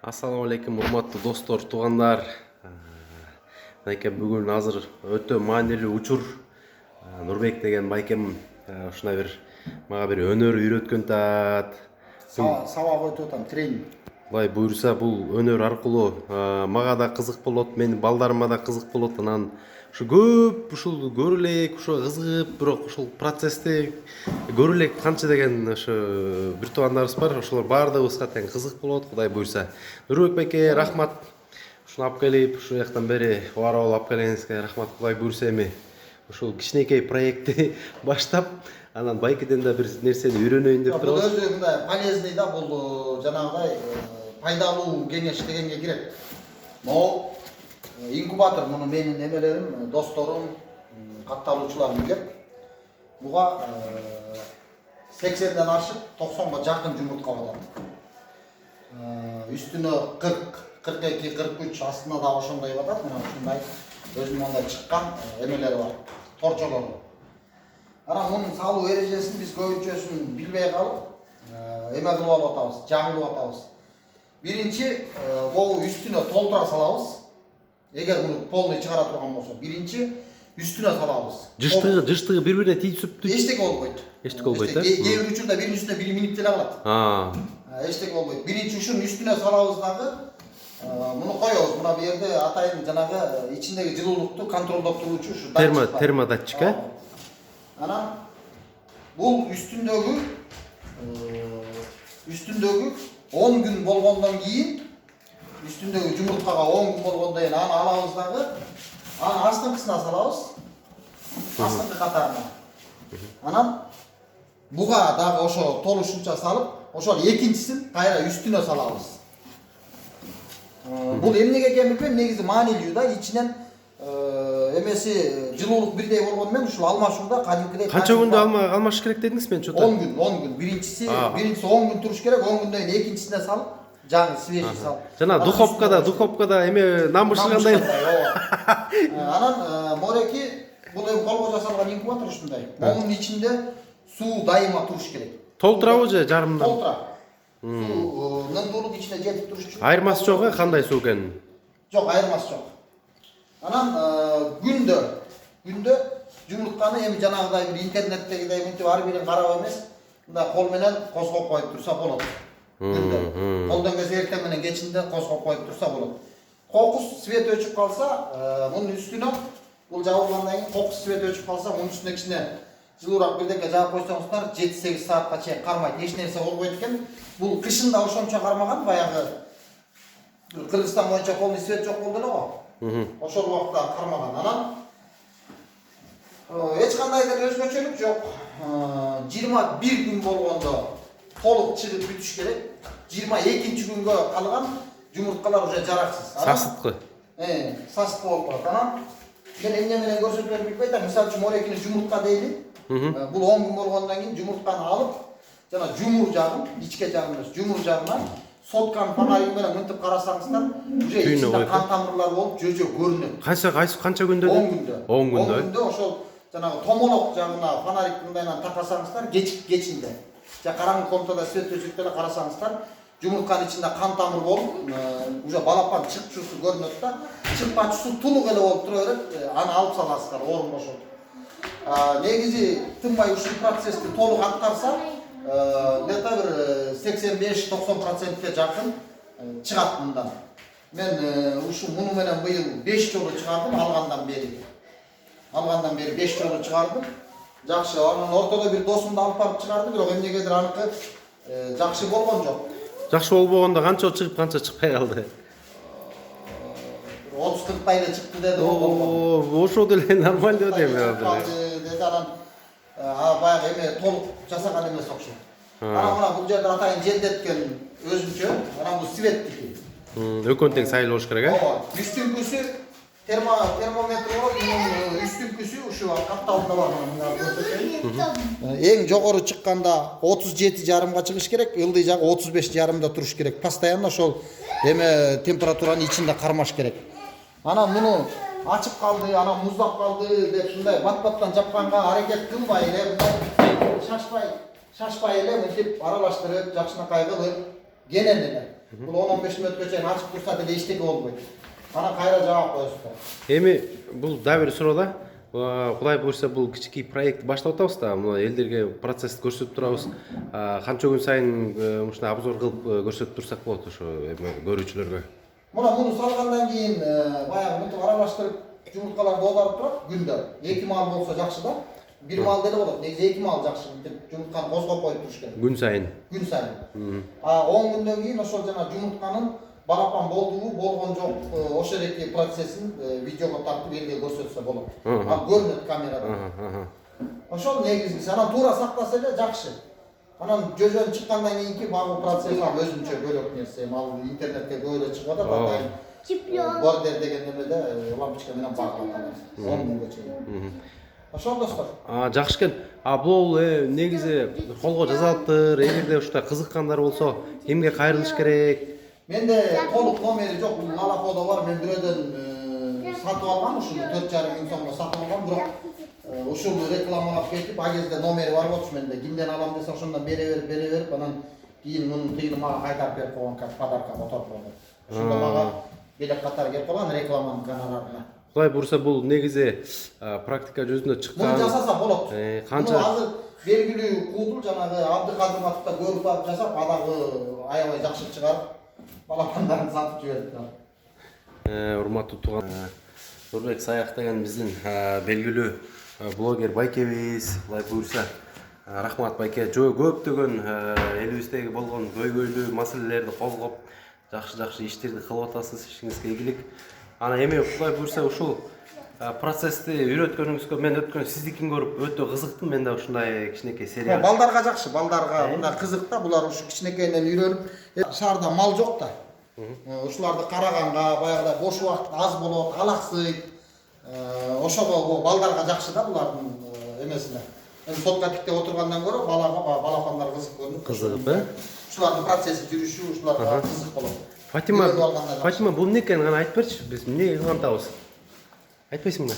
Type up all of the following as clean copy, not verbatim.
Assalamu alaikum, урматтуу достор, туугандар. Мынакей бүгүн азыр өтө маанилүү учур. Нурбек деген байкем ушуна мага бир өнөр үйрөткөн таат. Сабак өтүп атам, тренинг. Кудай буйруса бул өнөр аркылуу мага да кызык болот, менин балдарыма да кызык болот. Анан ушу көп ушул көрө элек, ошо кызыгып, бирок ушул процессти көрө элек канча деген ошо бир туугандарыбыз бар. Ошолор баардыгыбызга тең кызык болот, Кудай буйруса. Нурбек байке, рахмат. Ушуну алып келип, ушу жактан бери убара болуп алып келгениңизге рахмат. Кудай буйруса эми ушул кичинекей проектти баштап, анан байкеден да бир нерсени үйрөнөйүн деп Бул турабыз. өзү мындай полезный да, бул жанагыдай пайдалуу кеңеш дегенге кирет. Могу инкубатор, муну менин эмелерим, досторум, катталуучуларым билет. Буга 80ден ашып 90га жакын жумуртка батат. Үстүнө 40, 42, 43, астына да ошондой батат. Мына ушундай өзүм мындай чыккан эмелери бар, торчолору. Анан мунун салуу эрежесин биз көбүнчөсүн билбей калып, эме кылып алып атабыз, жаңылып атабыз. Биринчи, могу үстүнө толтура салабыз. Эгер муну полный чыгара турган болсо, биринчи үстүнө салабыз. Жыштыгы бири-бирине тийсүптү. Эчтеке болбойт. Эчтеке болбойт, Кээ бир учурда биринин үстүнө бири минип деле калат. Эчтеке болбойт. Биринчи ушунун үстүнө салабыз дагы, муну коебуз. Мына бу жерде атайын жанагы ичиндеги жылуулукту контролдоп туруучу ушу термодатчик. Анан бул үстүндөгү 10 күн болгондон кийин, үстүндөгү жумурткага 10 күн болгондон кийин аны алабыз дагы, анын астыңкысына салабыз, астыңкы катарына. Анан буга дагы ошо толушунча салып, ошол экинчисин кайра үстүнө салабыз. Бул эмнеге экени билбейм, негизи маанилүү да, ичинен эмеси жылуулук бирдей болгону менен ушул алмашууда кадимкидей. Канча күндө алмаш керек дедиңиз мен чөтө? 10 күн. Биринчиси 10 күн туруш керек, 10 күндөн кийин экинчисине салып, жаңы свежий салып. Жана духовкада эме нам бышыргандай. Анан мореки бул эми колго жасалган инкубатор ушундай. Монун ичинде суу дайыма туруш керек. Толтурабы же жарымдан? Толтура. Суу нымдуулук ичине жетип туруш үчүн. Айырмасы жок, кандай суу экенин? Жок, айырмасы жок. Анан күндө жумуртканы эми жанагыдай бир интернеттегидей мынтип ар бирин карап эмес, мындай кол менен козгоп коюп турса болот. Күндө. Колдон келсе эртең менен кечинде козгоп коюп турса болот. Кокус свет өчүп калса, мунун үстүнө бул жабылгандан кийин кокус свет өчүп калса, мунун үстүнө кичине жылуураак бирдеке жаап койсоңуздар 7-8 саатка чейин кармайт, эч нерсе болбойт экен. Бул кышында ошончо кармаган, баягы Кыргызстан боюнча полный свет жок болду эле го. Ошол убакта кармаган. Анан эч кандай деле өзгөчөлүк жок. 21 күн болгондо толук чыгып бүтүш керек. 22-нчи күнгө калган жумурткалар уже жараксыз. Сасыткы. Сасыткы болуп калат. Анан мен эмне менен көрсөтөлүп билбейт, мисалы үчүн морекини жумуртка дейли. Бул 10 күн болгондон кийин жумуртканы алып, жана жумур жагын, ичке жагын эмес, жумур жагынан сотканын фонарик менен мынтип карасаңыздар, уже ичинде кан тамырлар болуп, жөө көрүнөт. Канча күндө? 10 күндө. 10 күндө. 10 күндө ошол жанагы томолок жагына фонарик мындайынан такасаңыздар, кечинде. Же караңгы комнатада свет өчүрүп деле карасаңыздар, жумуртканын ичинде кан тамыр болуп, уже балапан чыкчусу көрүнөт да, чыкпачусу тулук эле болуп тура берет, аны алып саласыздар, орун бошотуп. Негизи тынбай ушул процессти толук аткарса, где-то бир 85-90%ке жакын чыгат мындан. Мен ушу муну менен быйыл 5 жолу чыгардым, алгандан бери 5 жолу чыгардым. Жакшы, анын ортодо бир досумду алып барып чыгарды, бирок эмнегедир аныкы жакшы болгон жок. Жакшы болбогондо канча чыгып, канча чыкпай калды? 30-40 эле чыкты деди го. Ошо деле нормалдуу дейм. Деди анан баягы эме толук жасаган эмес окшойт. Анан мына бул жерде атайын желдеткен өзүнчө, анан бул светтики. Экөөнү тең сайыл болуш керек, Үстүнкүсү термометр болот, мунун үстүнкүсү ушу капталында бар, мына көрсөтөйүн. Эң жогору чыкканда 37,5га чыгыш керек, ылдый жагы 35,5да туруш керек. Постоянно ошол эме температураны ичинде кармаш керек. Анан муну ачып калды, анан муздап калды деп мындай бат-баттан жапканга аракет кылбай эле, шашпай эле мынтип аралаштырып, жакшынакай кылып, кенен эле Бул 10-15 мүнөткө чейин ачык турса деле эчтеке болбойт. Анан кайра жаап коесуздар. Эми бул дагы бир суроо да. Кудай буйрса бул кичинекей проект баштап атабыз да. Мына элдерге процессти көрсөтүп турабыз. Канча күн сайын ушундай обзор кылып көрсөтүп турсак болот ошо эме көрүүчүлөргө. Муну салгандан кийин баягы мынтип аралаштырып жумурткаларды оодарып турат күндө. 2 мал болсо жакшы да. 1 мал деле болот. Негизи 2 мал жакшы. Мынтип жумуртканы козгоп коюп туруш керек. Күн сайын. Күн сайын. 10 күндөн кийин ошол жана жумуртканын балапан болдубу, болгон жок, ошол эки процессин видеого тартып элге көрсөтсө болот. Көрүнөт камерада. Ошол негизгиси. Анан туура сактаса эле жакшы. Анан жөжөн чыккандан кийинки багуу процесс ал өзүнчө бөлөк нерсе. Ал интернетке көп эле чыгып атат. Атайын бордер деген немеде лампочка менен багланат. 10 күнгө чейин. Ошол достор. Жакшы экен. Бул негизи колго жазалыптыр. Эгерде ушундай кызыккандар болсо, кимге кайрылыш керек? Менде толук номери жок, бул Алапоодо бар. Мен бирөөдөн сатып алгам, ушуну 4,5 миң сомго сатып алгам, бирок ушул рекламалап кетип, а кезде номери бар болчу менде. Кимден алам десе ошондон бере берип, анан кийин мунун тыйыны мага кайтарып берип койгон подарка моторко. Ошондо мага белек катары келип калган рекламанын гонорарына. Кудай буйрса бул негизи практика жүзүндө чыккан. Муну жасаса болот. Канча Муну азыр белгилүү куудул жанагы Абдыкадыр Матовда көрүп барып жасап, адагы аябай жакшы чыгарып балапандарын сатып жиберди. Урматтуу тууган Нурбек Саяк деген биздин белгилүү блогер байкебиз. Кудай буйрса рахмат байке. Көптөгөн элибиздеги болгон көйгөйлүү маселелерди козгоп, жакшы иштерди кылып атасыз. Ишиңизге ийгилик. Ана эми Кудай буйрса ушул процессти үйрөткөнүңүзгө мен өткөн сиздикин көрүп өтө кызыктым. Мен да ушундай кичинекей серия. Балдарга жакшы, балдарга мындай кызык да, булар ушу кичинекейинен үйрөнүп, шаарда мал жок да. Ушуларды караганга баягыдай бош убакыт аз болот, алаксыйт. Ошого балдарга жакшы да булардын эмесине. Эми сотка тиктеп отургандан көрө балапандар кызык көрүнүп. Кызыгып, Ушулардын процесси жүрүшү ушуларга кызык болот. Фатима, бул эмне экенин гана айтып берчи. Биз эмне кылантабыз? Айтпайсыңбы?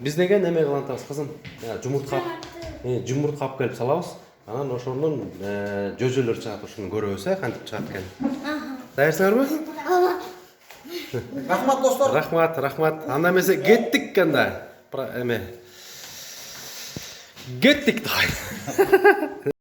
Биз деген эме кылантабыз, кызым. Жумуртка алып келип салабыз. Анан ошондон жөжөлөр чыгат, ошону көрөбүз, кантип чыгат экенин. Даярсыңарбы? Рахмат достор. Рахмат. Анда эмесе кеттик анда. Эме. Кеттик да.